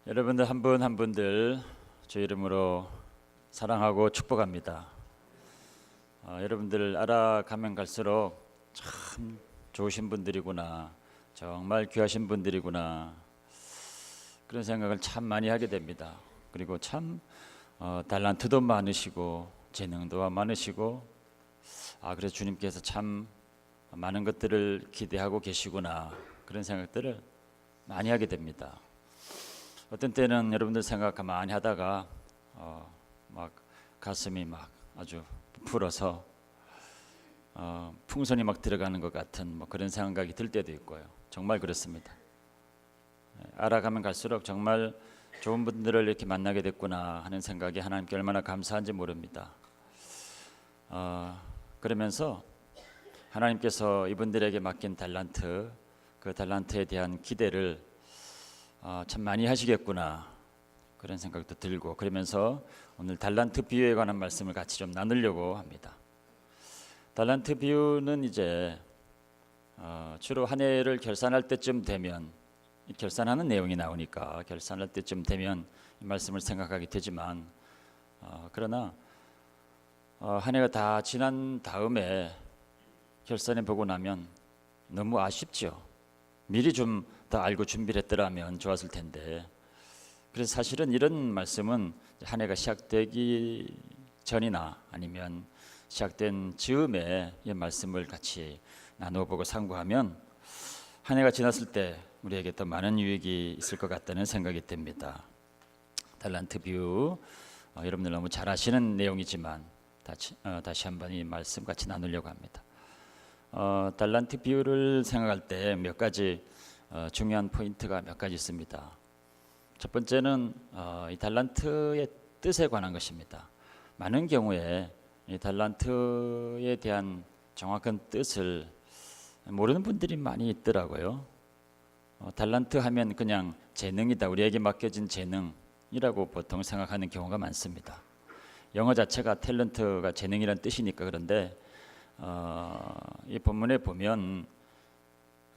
여러분들 한 분 한 분들 주 이름으로 사랑하고 축복합니다. 여러분들 알아가면 갈수록 참 좋으신 분들이구나, 정말 귀하신 분들이구나, 그런 생각을 참 많이 하게 됩니다. 그리고 참 달란트도 많으시고 재능도 많으시고, 그래서 주님께서 참 많은 것들을 기대하고 계시구나, 그런 생각들을 많이 하게 됩니다. 어떤 때는 여러분들 생각 가만히 하다가 막 가슴이 막 아주 부풀어서 풍선이 막 들어가는 것 같은 그런 생각이 들 때도 있고요. 정말 그렇습니다. 알아가면 갈수록 정말 좋은 분들을 이렇게 만나게 됐구나 하는 생각이 하나님께 얼마나 감사한지 모릅니다. 그러면서 하나님께서 이분들에게 맡긴 달란트, 그 달란트에 대한 기대를 참 많이 하시겠구나, 그런 생각도 들고, 그러면서 오늘 달란트 비유에 관한 말씀을 같이 좀 나누려고 합니다. 달란트 비유는 이제 주로 한 해를 결산할 때쯤 되면, 결산하는 내용이 나오니까 결산할 때쯤 되면 이 말씀을 생각하게 되지만, 그러나 한 해가 다 지난 다음에 결산해 보고 나면 너무 아쉽죠. 미리 좀 더 알고 준비를 했더라면 좋았을 텐데. 그래서 사실은 이런 말씀은 한 해가 시작되기 전이나 아니면 시작된 즈음에 이 말씀을 같이 나눠보고 상고하면 한 해가 지났을 때 우리에게 더 많은 유익이 있을 것 같다는 생각이 듭니다. 달란트 비유, 여러분들 너무 잘 아시는 내용이지만 다시 한번 이 말씀 같이 나누려고 합니다. 달란트 비유를 생각할 때 몇 가지 중요한 포인트가 몇 가지 있습니다. 첫 번째는 이 달란트의 뜻에 관한 것입니다. 많은 경우에 이 달란트에 대한 정확한 뜻을 모르는 분들이 많이 있더라고요. 달란트 하면 그냥 재능이다, 우리에게 맡겨진 재능이라고 보통 생각하는 경우가 많습니다. 영어 자체가 탤런트가 재능이란 뜻이니까. 그런데 이 본문에 보면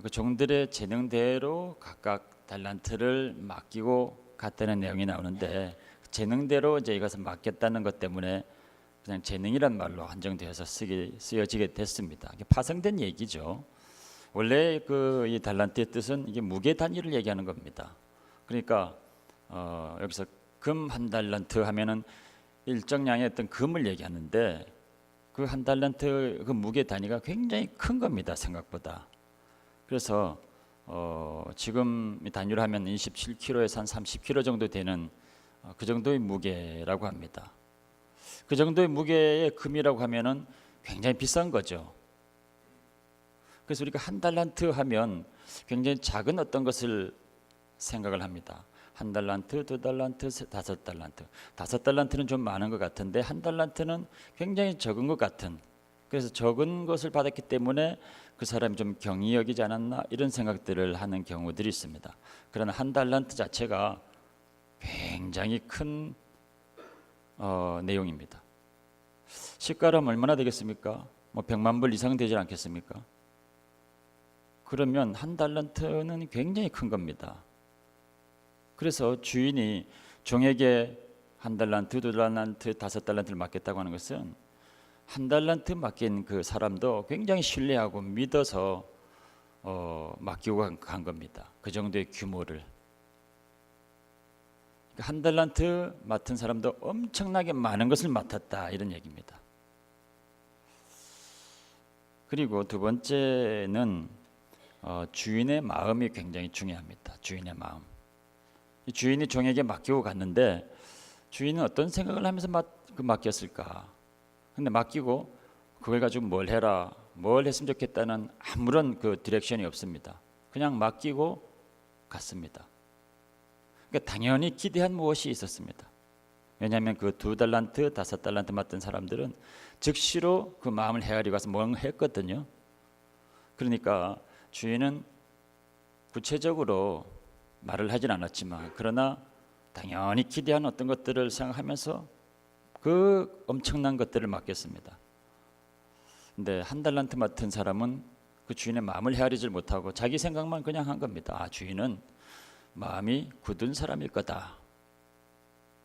그 종들의 재능대로 각각 달란트를 맡기고 갔다는 내용이 나오는데, 재능대로 이제 이것을 맡겼다는 것 때문에 그냥 재능이란 말로 한정되어서 쓰여지게 됐습니다. 이게 파생된 얘기죠. 원래 이 달란트의 뜻은 이게 무게 단위를 얘기하는 겁니다. 그러니까 여기서 금 한 달란트 하면은 일정량의 어떤 금을 얘기하는데, 그 한 달란트 그 무게 단위가 굉장히 큰 겁니다, 생각보다. 그래서 지금 단위로 하면 27kg에서 한 30kg 정도 되는 그 정도의 무게라고 합니다. 그 정도의 무게의 금이라고 하면은 굉장히 비싼 거죠. 그래서 우리가 한 달란트 하면 굉장히 작은 어떤 것을 생각을 합니다. 한 달란트, 두 달란트, 다섯 달란트. 다섯 달란트는 좀 많은 것 같은데 한 달란트는 굉장히 적은 것 같은, 그래서 적은 것을 받았기 때문에 그 사람이 좀 경히 여기지 않았나, 이런 생각들을 하는 경우들이 있습니다. 그러나 한 달란트 자체가 굉장히 큰 내용입니다. 시가로 하면 얼마나 되겠습니까? 100만 불 이상 되지 않겠습니까? 그러면 한 달란트는 굉장히 큰 겁니다. 그래서 주인이 종에게 한 달란트, 두 달란트, 다섯 달란트를 맡겼다고 하는 것은 한 달란트 맡긴 그 사람도 굉장히 신뢰하고 믿어서 맡기고 간 겁니다. 그 정도의 규모를. 한 달란트 맡은 사람도 엄청나게 많은 것을 맡았다, 이런 얘기입니다. 그리고 두 번째는 주인의 마음이 굉장히 중요합니다. 주인의 마음. 주인이 종에게 맡기고 갔는데 주인은 어떤 생각을 하면서 맡겼을까? 근데 맡기고 그걸 가지고 뭘 해라, 뭘 했으면 좋겠다는 아무런 그 디렉션이 없습니다. 그냥 맡기고 갔습니다. 그러니까 당연히 기대한 무엇이 있었습니다. 왜냐하면 그 두 달란트, 다섯 달란트 맡은 사람들은 즉시로 그 마음을 헤아리고 가서 뭘 했거든요. 그러니까 주인은 구체적으로 말을 하진 않았지만, 그러나 당연히 기대한 어떤 것들을 생각하면서 그 엄청난 것들을 맡겼습니다. 근데 한 달란트 맡은 사람은 그 주인의 마음을 헤아리질 못하고 자기 생각만 그냥 한 겁니다. 주인은 마음이 굳은 사람일 거다.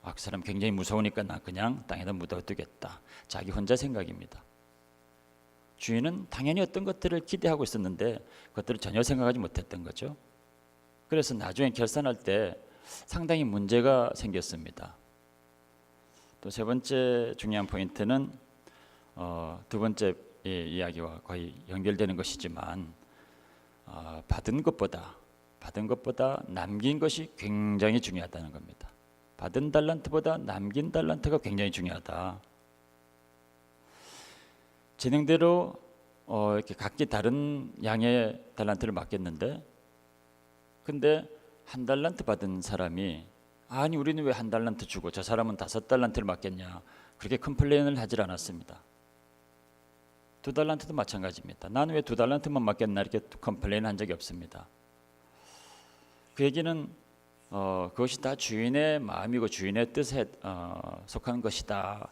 그 사람 굉장히 무서우니까 나 그냥 땅에다 묻어두겠다. 자기 혼자 생각입니다. 주인은 당연히 어떤 것들을 기대하고 있었는데 그것들을 전혀 생각하지 못했던 거죠. 그래서 나중에 결산할 때 상당히 문제가 생겼습니다. 또 세 번째 중요한 포인트는 두 번째 이야기와 거의 연결되는 것이지만 받은 것보다 남긴 것이 굉장히 중요하다는 겁니다. 받은 달란트보다 남긴 달란트가 굉장히 중요하다. 진행대로 이렇게 각기 다른 양의 달란트를 맡겼는데, 근데 한 달란트 받은 사람이 아니 우리는 왜 한 달란트 주고 저 사람은 5달란트를 맡겼냐, 그렇게 컴플레인을 하질 않았습니다. 2달란트도 마찬가지입니다. 나는 왜 2달란트만 맡겼나 이렇게 컴플레인 한 적이 없습니다. 그 얘기는 그것이 다 주인의 마음이고 주인의 뜻에 속한 것이다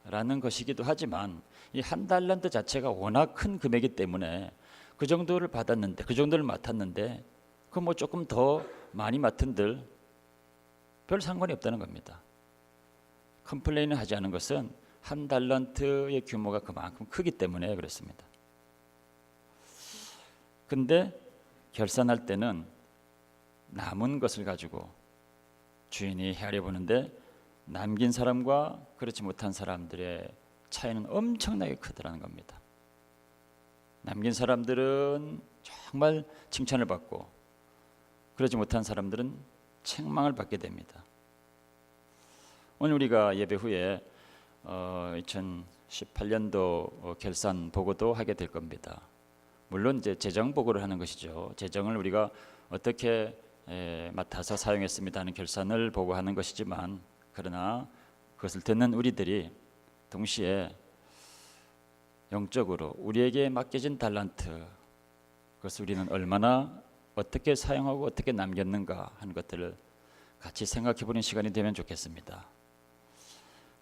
라는 것이기도 하지만, 이 한 달란트 자체가 워낙 큰 금액이기 때문에 그 정도를 받았는데, 그 정도를 맡았는데 그 뭐 조금 더 많이 맡은들 별 상관이 없다는 겁니다. 컴플레인을 하지 않은 것은 한 달란트의 규모가 그만큼 크기 때문에 그렇습니다. 근데 결산할 때는 남은 것을 가지고 주인이 헤아려 보는데 남긴 사람과 그렇지 못한 사람들의 차이는 엄청나게 크더라는 겁니다. 남긴 사람들은 정말 칭찬을 받고 그러지 못한 사람들은 책망을 받게 됩니다. 오늘 우리가 예배 후에 2018년도 결산 보고도 하게 될 겁니다. 물론 이제 재정 보고를 하는 것이죠. 재정을 우리가 어떻게 맡아서 사용했습니다 하는 결산을 보고하는 것이지만, 그러나 그것을 듣는 우리들이 동시에 영적으로 우리에게 맡겨진 달란트, 그것을 우리는 얼마나 어떻게 사용하고 어떻게 남겼는가 하는 것들을 같이 생각해 보는 시간이 되면 좋겠습니다.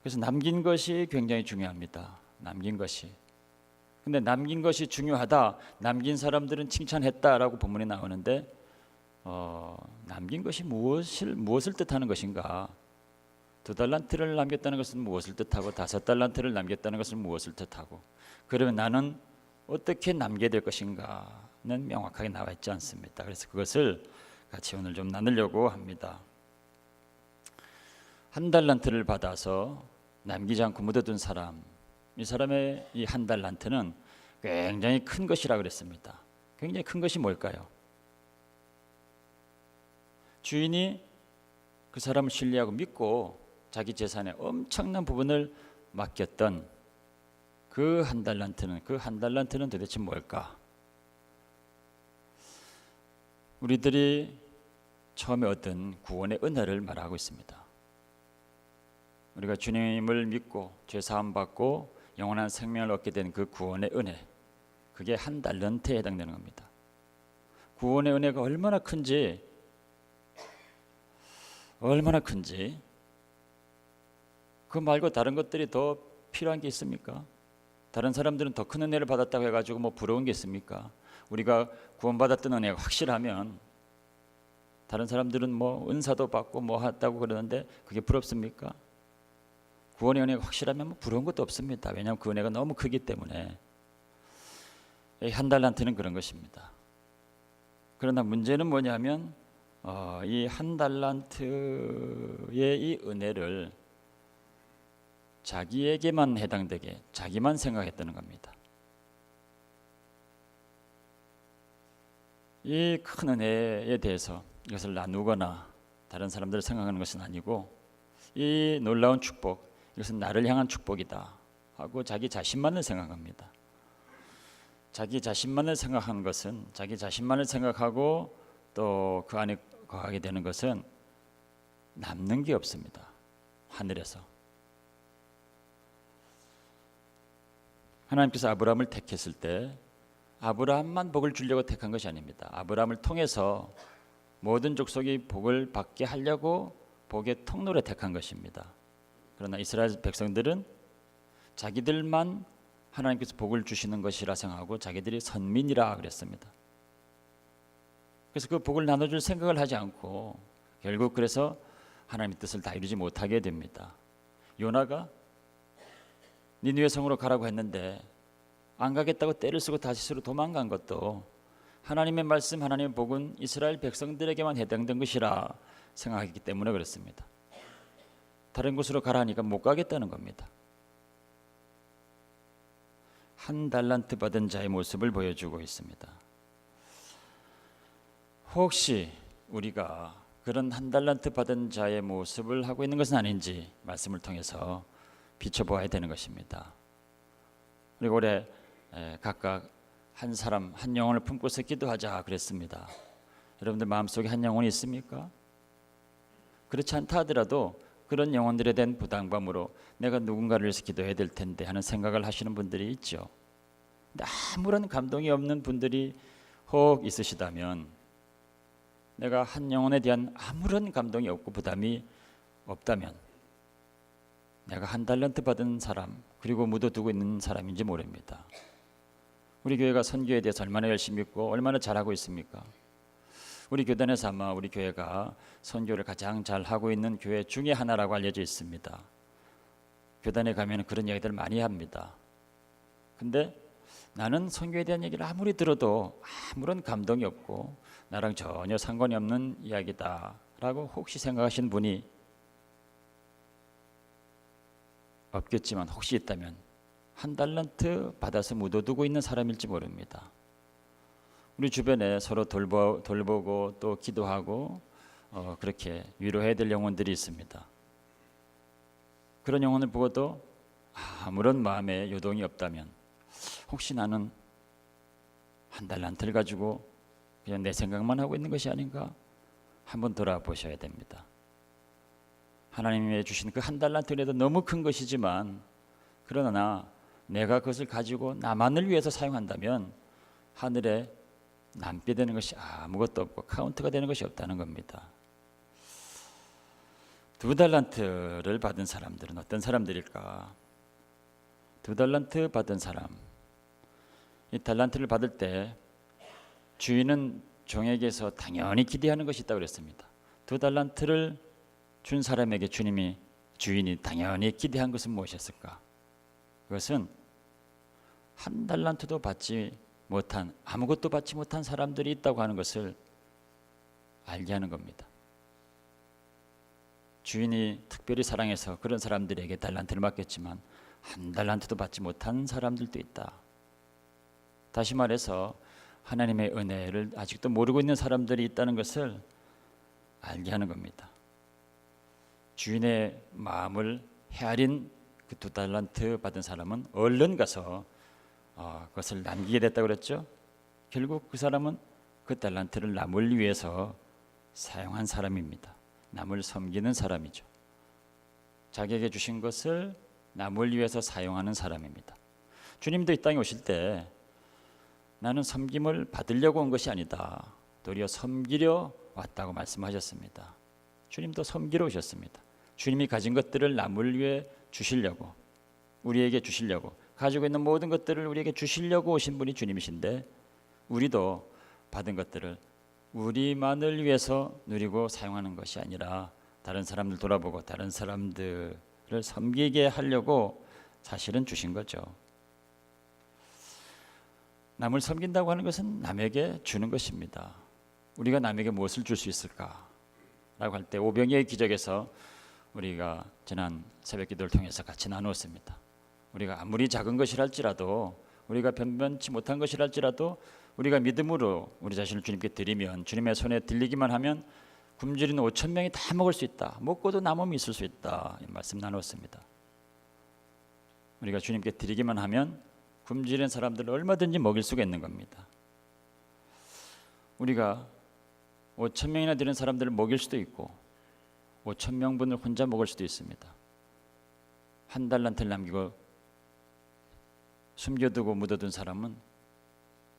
그래서 남긴 것이 굉장히 중요합니다. 남긴 것이. 근데 남긴 것이 중요하다, 남긴 사람들은 칭찬했다라고 본문에 나오는데 남긴 것이 무엇을 뜻하는 것인가? 2달란트를 남겼다는 것은 무엇을 뜻하고 5달란트를 남겼다는 것은 무엇을 뜻하고, 그러면 나는 어떻게 남겨야 될 것인가는 명확하게 나와 있지 않습니다. 그래서 그것을 같이 오늘 좀 나누려고 합니다. 한 달란트를 받아서 남기지 않고 묻어둔 사람, 이 사람의 이 한 달란트는 굉장히 큰 것이라 그랬습니다. 굉장히 큰 것이 뭘까요? 주인이 그 사람을 신뢰하고 믿고 자기 재산의 엄청난 부분을 맡겼던 그 한 달란트는 도대체 뭘까? 우리들이 처음에 얻은 구원의 은혜를 말하고 있습니다. 우리가 주님을 믿고 죄 사함 받고 영원한 생명을 얻게 된 그 구원의 은혜, 그게 한 달란트에 해당되는 겁니다. 구원의 은혜가 얼마나 큰지 그 말고 다른 것들이 더 필요한 게 있습니까? 다른 사람들은 더 큰 은혜를 받았다고 해가지고 뭐 부러운 게 있습니까? 우리가 구원받았던 은혜가 확실하면 다른 사람들은 뭐 은사도 받고 뭐 했다고 그러는데 그게 부럽습니까? 구원의 은혜가 확실하면 뭐 부러운 것도 없습니다. 왜냐하면 그 은혜가 너무 크기 때문에. 한 달란트는 그런 것입니다. 그러나 문제는 뭐냐면 이 한 달란트의 이 은혜를 자기에게만 해당되게 자기만 생각했다는 겁니다. 이 큰 은혜에 대해서 이것을 나누거나 다른 사람들을 생각하는 것은 아니고, 이 놀라운 축복, 이것은 나를 향한 축복이다 하고 자기 자신만을 생각합니다. 자기 자신만을 생각하는 것은, 자기 자신만을 생각하고 또 그 안에 거하게 되는 것은 남는 게 없습니다. 하늘에서 하나님께서 아브라함을 택했을 때 아브라함만 복을 주려고 택한 것이 아닙니다. 아브라함을 통해서 모든 족속이 복을 받게 하려고 복의 통로를 택한 것입니다. 그러나 이스라엘 백성들은 자기들만 하나님께서 복을 주시는 것이라 생각하고 자기들이 선민이라 그랬습니다. 그래서 그 복을 나눠줄 생각을 하지 않고 결국 그래서 하나님의 뜻을 다 이루지 못하게 됩니다. 요나가 니느웨 성으로 가라고 했는데 안 가겠다고 떼를 쓰고 다시스로 도망간 것도 하나님의 말씀, 하나님의 복은 이스라엘 백성들에게만 해당된 것이라 생각했기 때문에 그렇습니다. 다른 곳으로 가라니까 못 가겠다는 겁니다. 한 달란트 받은 자의 모습을 보여주고 있습니다. 혹시 우리가 그런 한 달란트 받은 자의 모습을 하고 있는 것은 아닌지 말씀을 통해서 비춰보아야 되는 것입니다. 그리고 올해 각각 한 사람 한 영혼을 품고서 기도하자 그랬습니다. 여러분들 마음속에 한 영혼이 있습니까? 그렇지 않다 하더라도 그런 영혼들에 대한 부담감으로 내가 누군가를 위해서 기도해야 될 텐데 하는 생각을 하시는 분들이 있죠. 근데 아무런 감동이 없는 분들이 혹 있으시다면, 내가 한 영혼에 대한 아무런 감동이 없고 부담이 없다면 내가 한 달란트 받은 사람 그리고 묻어두고 있는 사람인지 모릅니다. 우리 교회가 선교에 대해서 얼마나 열심히 있고 얼마나 잘하고 있습니까? 우리 교단에서 아마 우리 교회가 선교를 가장 잘하고 있는 교회 중에 하나라고 알려져 있습니다. 교단에 가면 그런 이야기들 많이 합니다. 근데 나는 선교에 대한 얘기를 아무리 들어도 아무런 감동이 없고 나랑 전혀 상관이 없는 이야기다 라고 혹시 생각하시는 분이 없겠지만, 혹시 있다면 한 달란트 받아서 묻어두고 있는 사람일지 모릅니다. 우리 주변에 서로 돌보고 또 기도하고 그렇게 위로해야 될 영혼들이 있습니다. 그런 영혼을 보고도 아무런 마음에 요동이 없다면 혹시 나는 한 달란트를 가지고 그냥 내 생각만 하고 있는 것이 아닌가 한번 돌아보셔야 됩니다. 하나님이 주신 그 한 달란트라도 너무 큰 것이지만, 그러나 내가 그것을 가지고 나만을 위해서 사용한다면 하늘에 남게 되는 것이 아무것도 없고 카운트가 되는 것이 없다는 겁니다. 2달란트를 받은 사람들은 어떤 사람들일까? 2달란트 받은 사람, 이 달란트를 받을 때 주인은 종에게서 당연히 기대하는 것이 있다고 그랬습니다. 2달란트를 준 사람에게 주인이 당연히 기대한 것은 무엇이었을까? 그것은 한 달란트도 받지 못한, 아무것도 받지 못한 사람들이 있다고 하는 것을 알게 하는 겁니다. 주인이 특별히 사랑해서 그런 사람들에게 달란트를 맡겼지만 한 달란트도 받지 못한 사람들도 있다. 다시 말해서 하나님의 은혜를 아직도 모르고 있는 사람들이 있다는 것을 알게 하는 겁니다. 주인의 마음을 헤아린 그 2달란트 받은 사람은 얼른 가서 그것을 남기게 됐다고 그랬죠. 결국 그 사람은 그 달란트를 남을 위해서 사용한 사람입니다. 남을 섬기는 사람이죠. 자기에게 주신 것을 남을 위해서 사용하는 사람입니다. 주님도 이 땅에 오실 때 나는 섬김을 받으려고 온 것이 아니다, 도리어 섬기려 왔다고 말씀하셨습니다. 주님도 섬기러 오셨습니다. 주님이 가진 것들을 남을 위해 주시려고, 우리에게 주시려고, 가지고 있는 모든 것들을 우리에게 주시려고 오신 분이 주님이신데, 우리도 받은 것들을 우리만을 위해서 누리고 사용하는 것이 아니라 다른 사람들 돌아보고 다른 사람들을 섬기게 하려고 사실은 주신 거죠. 남을 섬긴다고 하는 것은 남에게 주는 것입니다. 우리가 남에게 무엇을 줄 수 있을까? 라고 할 때 오병이의 기적에서 우리가 지난 새벽 기도를 통해서 같이 나누었습니다. 우리가 아무리 작은 것이랄지라도, 우리가 변변치 못한 것이랄지라도 우리가 믿음으로 우리 자신을 주님께 드리면, 주님의 손에 들리기만 하면 굶주린 5,000명이 다 먹을 수 있다, 먹고도 남음이 있을 수 있다, 이 말씀 나누었습니다. 우리가 주님께 드리기만 하면 굶주린 사람들을 얼마든지 먹일 수가 있는 겁니다. 우리가 5,000명이나 되는 사람들을 먹일 수도 있고 5,000명분을 혼자 먹을 수도 있습니다. 한 달란트를 남기고 숨겨두고 묻어둔 사람은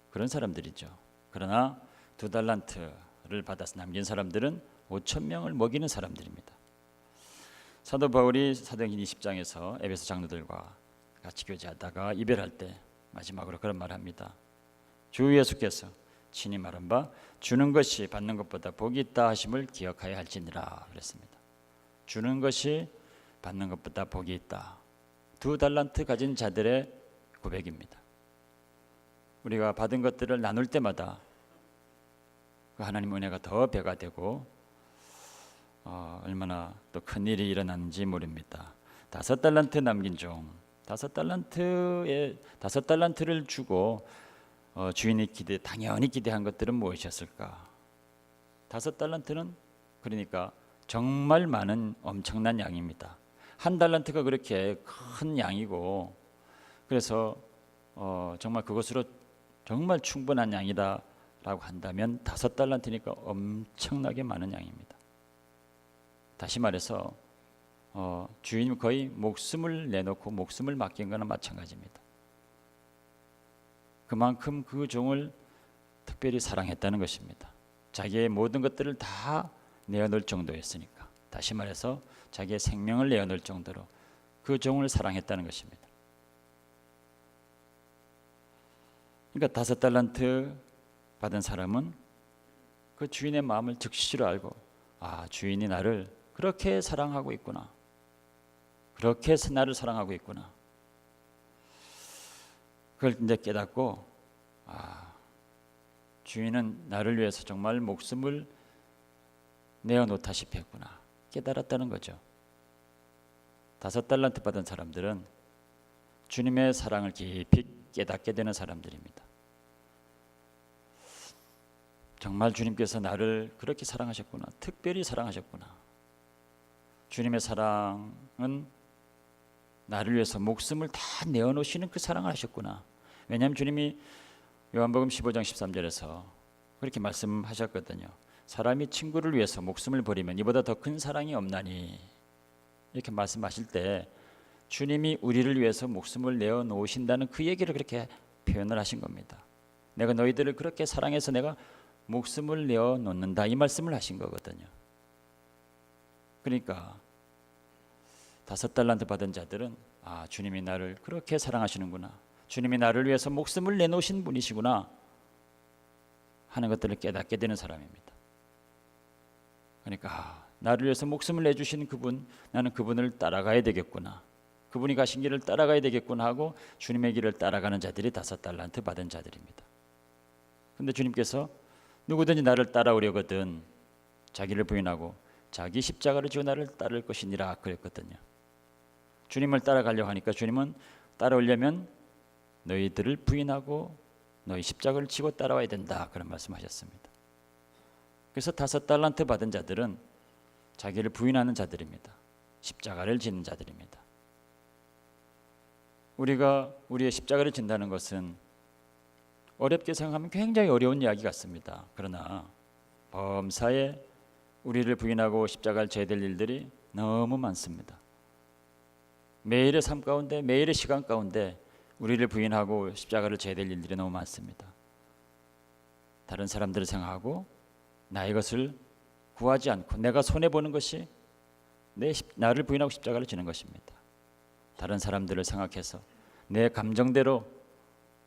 그런 사람들이죠. 그러나 2달란트를 받아서 남긴 사람들은 5,000명을 먹이는 사람들입니다. 사도 바울이 사도행전 20장에서 에베소 장로들과 같이 교제하다가 이별할 때 마지막으로 그런 말을 합니다. 주 예수께서 친히 말한 바 주는 것이 받는 것보다 복이 있다 하심을 기억하여 할지니라 그랬습니다. 주는 것이 받는 것보다 복이 있다. 2달란트 가진 자들의 고백입니다. 우리가 받은 것들을 나눌 때마다 그 하나님 은혜가 더 배가 되고 얼마나 또 큰 일이 일어나는지 모릅니다. 5달란트 남긴 종, 5달란트를 주고 주인이 당연히 기대한 것들은 무엇이었을까? 5달란트는 그러니까 정말 많은 엄청난 양입니다. 1달란트가 그렇게 큰 양이고, 그래서 정말 그것으로 정말 충분한 양이다라고 한다면 5달란트니까 엄청나게 많은 양입니다. 다시 말해서 주인이 거의 목숨을 내놓고 목숨을 맡긴 거나 마찬가지입니다. 그만큼 그 종을 특별히 사랑했다는 것입니다. 자기의 모든 것들을 다 내어놓을 정도였으니까. 다시 말해서 자기의 생명을 내어놓을 정도로 그 종을 사랑했다는 것입니다. 그러니까 5달란트 받은 사람은 그 주인의 마음을 즉시로 알고, 주인이 나를 그렇게 사랑하고 있구나, 그렇게 나를 사랑하고 있구나, 그걸 이제 깨닫고, 주인은 나를 위해서 정말 목숨을 내어놓다시피 했구나 깨달았다는 거죠. 5달란트 받은 사람들은 주님의 사랑을 깊이 깨닫게 되는 사람들입니다. 정말 주님께서 나를 그렇게 사랑하셨구나, 특별히 사랑하셨구나. 주님의 사랑은 나를 위해서 목숨을 다 내어놓으시는 그 사랑을 하셨구나. 왜냐하면 주님이 요한복음 15장 13절에서 그렇게 말씀하셨거든요. 사람이 친구를 위해서 목숨을 버리면 이보다 더 큰 사랑이 없나니, 이렇게 말씀하실 때 주님이 우리를 위해서 목숨을 내어놓으신다는 그 얘기를 그렇게 표현을 하신 겁니다. 내가 너희들을 그렇게 사랑해서 내가 목숨을 내어놓는다, 이 말씀을 하신 거거든요. 그러니까 5달란트 받은 자들은 주님이 나를 그렇게 사랑하시는구나, 주님이 나를 위해서 목숨을 내놓으신 분이시구나 하는 것들을 깨닫게 되는 사람입니다. 그러니까 나를 위해서 목숨을 내주신 그분, 나는 그분을 따라가야 되겠구나, 그분이 가신 길을 따라가야 되겠구나 하고 주님의 길을 따라가는 자들이 5달란트 받은 자들입니다. 그런데 주님께서 누구든지 나를 따라오려거든 자기를 부인하고 자기 십자가를 지고 나를 따를 것이니라 그랬거든요. 주님을 따라가려고 하니까 주님은 따라오려면 너희들을 부인하고 너희 십자가를 지고 따라와야 된다, 그런 말씀하셨습니다. 그래서 5달란트 받은 자들은 자기를 부인하는 자들입니다. 십자가를 지는 자들입니다. 우리가 우리의 십자가를 진다는 것은 어렵게 생각하면 굉장히 어려운 이야기 같습니다. 그러나 범사에 우리를 부인하고 십자가를 져야 될 일들이 너무 많습니다. 매일의 삶 가운데, 매일의 시간 가운데 우리를 부인하고 십자가를 져야 될 일들이 너무 많습니다. 다른 사람들을 생각하고 나의 것을 구하지 않고 내가 손해보는 것이 나를 부인하고 십자가를 지는 것입니다. 다른 사람들을 생각해서 내 감정대로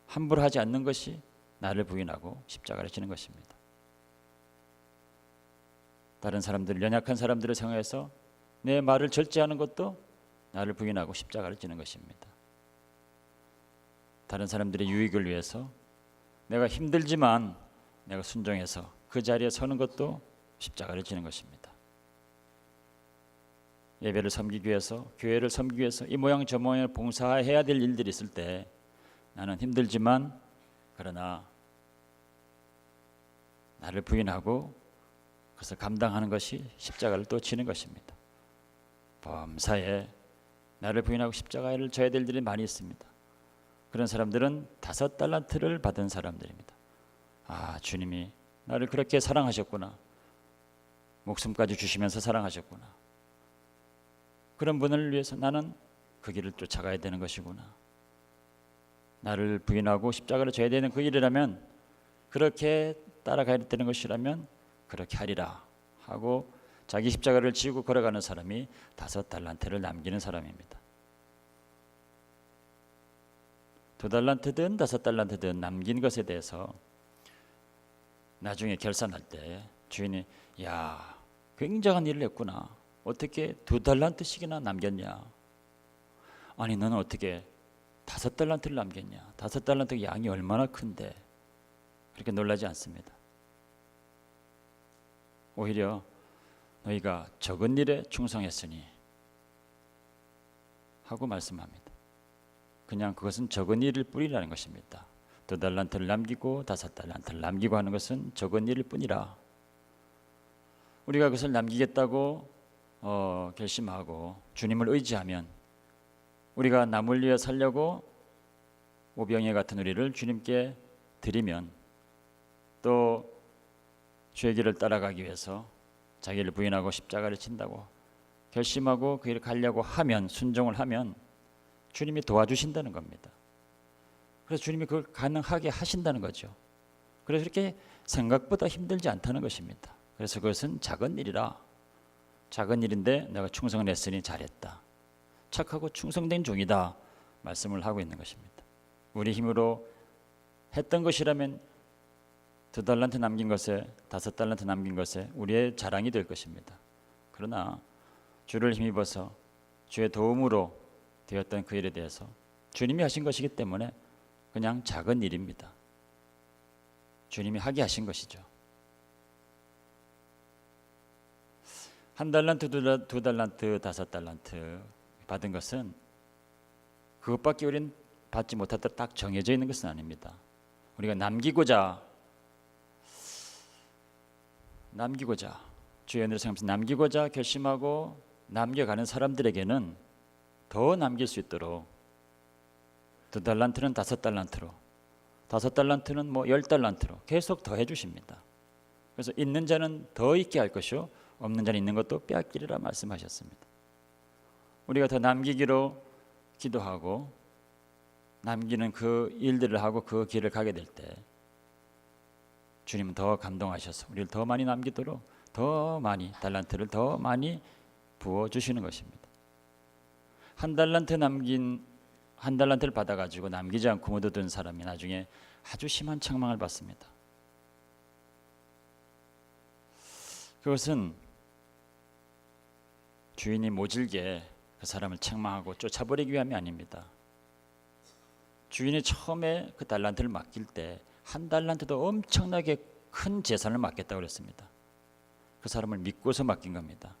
함부로 하지 않는 것이 나를 부인하고 십자가를 지는 것입니다. 다른 사람들, 연약한 사람들을 생각해서 내 말을 절제하는 것도 나를 부인하고 십자가를 지는 것입니다. 다른 사람들의 유익을 위해서 내가 힘들지만 내가 순종해서 그 자리에 서는 것도 십자가를 지는 것입니다. 예배를 섬기기 위해서, 교회를 섬기기 위해서 이 모양 저 모양 봉사해야 될 일들이 있을 때 나는 힘들지만 그러나 나를 부인하고 그것을 감당하는 것이 십자가를 또 지는 것입니다. 범사에 나를 부인하고 십자가를 져야 될 일이 많이 있습니다. 그런 사람들은 5달란트를 받은 사람들입니다. 주님이 나를 그렇게 사랑하셨구나, 목숨까지 주시면서 사랑하셨구나, 그런 분을 위해서 나는 그 길을 쫓아가야 되는 것이구나, 나를 부인하고 십자가를 져야 되는 그 일이라면, 그렇게 따라가야 되는 것이라면 그렇게 하리라 하고 자기 십자가를 지고 걸어가는 사람이 5달란트를 남기는 사람입니다. 2달란트든 5달란트든 남긴 것에 대해서 나중에 결산할 때 주인이 야, 굉장한 일을 했구나. 어떻게 2달란트씩이나 남겼냐? 아니 너는 어떻게 5달란트를 남겼냐? 5달란트 양이 얼마나 큰데? 그렇게 놀라지 않습니다. 오히려 너희가 적은 일에 충성했으니 하고 말씀합니다. 그냥 그것은 적은 일일 뿐이라는 것입니다. 2달란트를 남기고 5달란트를 남기고 하는 것은 적은 일일 뿐이라. 우리가 그것을 남기겠다고 결심하고 주님을 의지하면 우리가 남을 위해 살려고 오병이어 같은 우리를 주님께 드리면 또 주의 길을 따라가기 위해서 자기를 부인하고 십자가를 친다고 결심하고 그 길을 가려고 하면 순종을 하면 주님이 도와주신다는 겁니다. 그래서 주님이 그걸 가능하게 하신다는 거죠. 그래서 이렇게 생각보다 힘들지 않다는 것입니다. 그래서 그것은 작은 일이라 작은 일인데 내가 충성을 했으니 잘했다. 착하고 충성된 종이다 말씀을 하고 있는 것입니다. 우리 힘으로 했던 것이라면 2달란트 남긴 것에 5달란트 남긴 것에 우리의 자랑이 될 것입니다. 그러나 주를 힘입어서 주의 도움으로 되었던 그 일에 대해서 주님이 하신 것이기 때문에 그냥 작은 일입니다. 주님이 하게 하신 것이죠. 1달란트, 2달란트, 5달란트 받은 것은 그것밖에 우리는 받지 못하다 딱 정해져 있는 것은 아닙니다. 우리가 남기고자 주의 은혜를 생각하면서 남기고자 결심하고 남겨가는 사람들에게는 더 남길 수 있도록 2달란트는 5달란트로 5달란트는 10달란트로 계속 더 해주십니다. 그래서 있는 자는 더 있게 할 것이요 없는 자는 있는 것도 빼앗기리라 말씀하셨습니다. 우리가 더 남기기로 기도하고 남기는 그 일들을 하고 그 길을 가게 될 때 주님은 더 감동하셔서 우리를 더 많이 남기도록 더 많이 달란트를 더 많이 부어주시는 것입니다. 1달란트를 받아가지고 남기지 않고 묻어둔 사람이 나중에 아주 심한 책망을 받습니다. 그것은 주인이 모질게 그 사람을 책망하고 쫓아버리기 위함이 아닙니다. 주인이 처음에 그 달란트를 맡길 때 1달란트도 엄청나게 큰 재산을 맡겠다고 그랬습니다. 그 사람을 믿고서 맡긴 겁니다.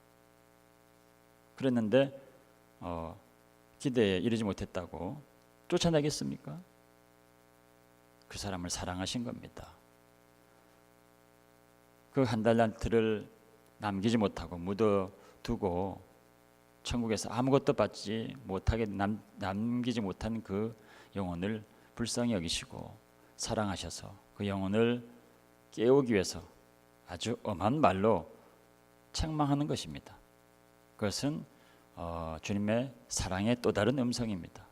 그랬는데 기대에 이르지 못했다고 쫓아내겠습니까? 그 사람을 사랑하신 겁니다. 그 1달란트를 남기지 못하고 묻어두고 천국에서 아무것도 받지 못하게 남기지 못한 그 영혼을 불쌍히 여기시고 사랑하셔서 그 영혼을 깨우기 위해서 아주 엄한 말로 책망하는 것입니다. 그것은 주님의 사랑의 또 다른 음성입니다.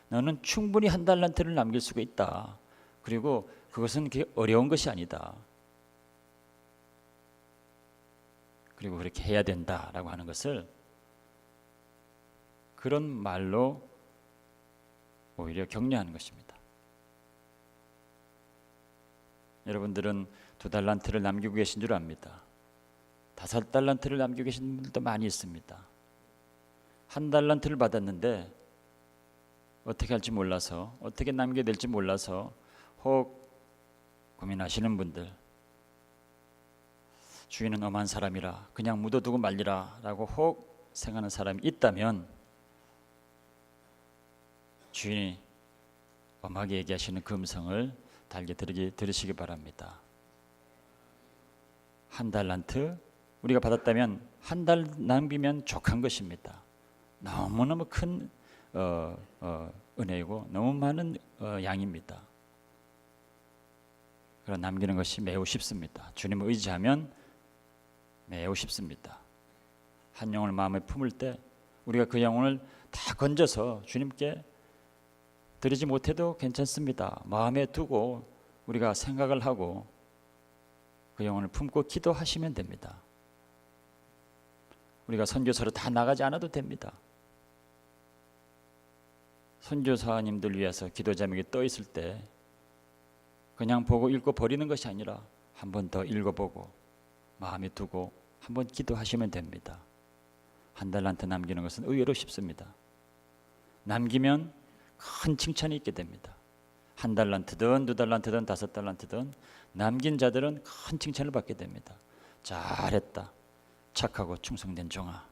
너는 충분히 1달란트를 남길 수가 있다. 그리고 그것은 그렇게 어려운 것이 아니다. 그리고 그렇게 해야 된다라고 하는 것을 그런 말로 오히려 격려하는 것입니다. 여러분들은 2달란트를 남기고 계신 줄 압니다. 5달란트를 남기고 계신 분들도 많이 있습니다. 1달란트를 받았는데 어떻게 할지 몰라서 어떻게 남겨야 될지 몰라서 혹 고민하시는 분들, 주인은 엄한 사람이라 그냥 묻어두고 말리라 라고 혹 생각하는 사람이 있다면 주인이 엄하게 얘기하시는 그 음성을 달게 들으시기 바랍니다. 1달란트 우리가 받았다면 1달 남기면 족한 것입니다. 너무너무 큰 은혜이고 너무 많은 양입니다. 그러나 남기는 것이 매우 쉽습니다. 주님을 의지하면 매우 쉽습니다. 한 영혼을 마음에 품을 때 우리가 그 영혼을 다 건져서 주님께 드리지 못해도 괜찮습니다. 마음에 두고 우리가 생각을 하고 그 영혼을 품고 기도하시면 됩니다. 우리가 선교사로 다 나가지 않아도 됩니다. 선교사님들 위해서 기도 제목이 떠 있을 때 그냥 보고 읽고 버리는 것이 아니라 한 번 더 읽어보고 마음에 두고 한번 기도하시면 됩니다. 한 달란트 남기는 것은 의외로 쉽습니다. 남기면 큰 칭찬이 있게 됩니다. 한 달란트든 두 달란트든 다섯 달란트든 남긴 자들은 큰 칭찬을 받게 됩니다. 잘했다, 착하고 충성된 종아,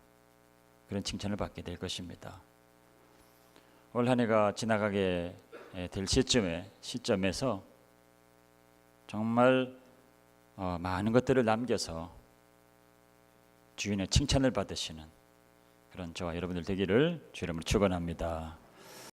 그런 칭찬을 받게 될 것입니다. 올 한 해가 지나가게 될 시점에서 정말 많은 것들을 남겨서 주인의 칭찬을 받으시는 그런 저와 여러분들 되기를 주 이름으로 축원합니다.